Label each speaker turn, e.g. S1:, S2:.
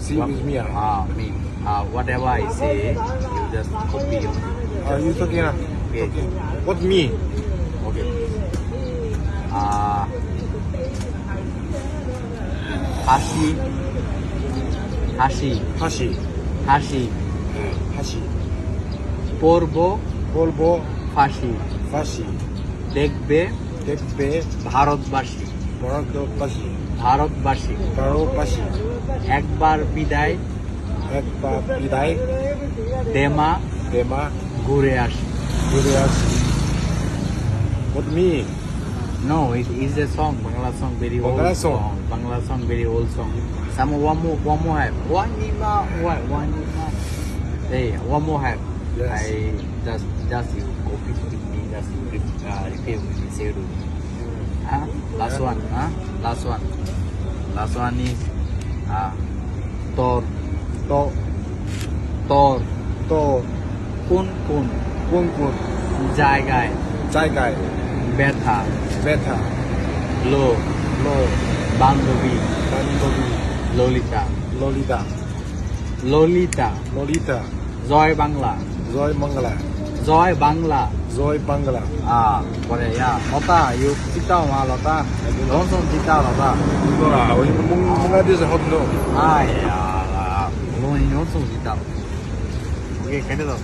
S1: See with me.
S2: Me. Whatever I say, you just copy.
S1: You talking?
S2: Okay.
S1: Okay. What me?
S2: Okay. Hashi. Hashi.
S1: Hashi.
S2: Hashi.
S1: Hashi.
S2: পরবো
S1: Polvo.
S2: ফাঁসি
S1: Fashi.
S2: দেখবে
S1: Tekbe.
S2: ভারতবাসী
S1: Boroko Pashi.
S2: ভারতবাসী
S1: Baro Pashi.
S2: একবার বিদায়
S1: Ekpa Pidai.
S2: দেমা
S1: Dema.
S2: ঘুরে আসি
S1: Gurias. What me?
S2: No, it is a song, Bangla song, very old
S1: Bangla song?
S2: Bangla song, very old song. Some one more have. One nima. Hey, one more have.
S1: Yes.
S2: I just you copy with me, just you repeat with me, say to me. Huh? Last one, huh? Last one. Last one is Tor.
S1: To.
S2: Tor.
S1: To.
S2: কোন
S1: Kun.
S2: জায়গায়
S1: Jaigai.
S2: ব্যথা
S1: Beta.
S2: লো
S1: Lo.
S2: বান্ধবী
S1: Bandobi.
S2: Lalita
S1: Lolita.
S2: Lalita
S1: Lolita.
S2: জয় Bangla
S1: Zoy Mangala.
S2: জয় Bangla
S1: Zoy Bangla.
S2: পরে লতা ইউ চিতাও লতা রনসন চিতাও লতা
S1: Lola. Mga this hot no.
S2: রনসন চিতাও ওকে কেটে দাও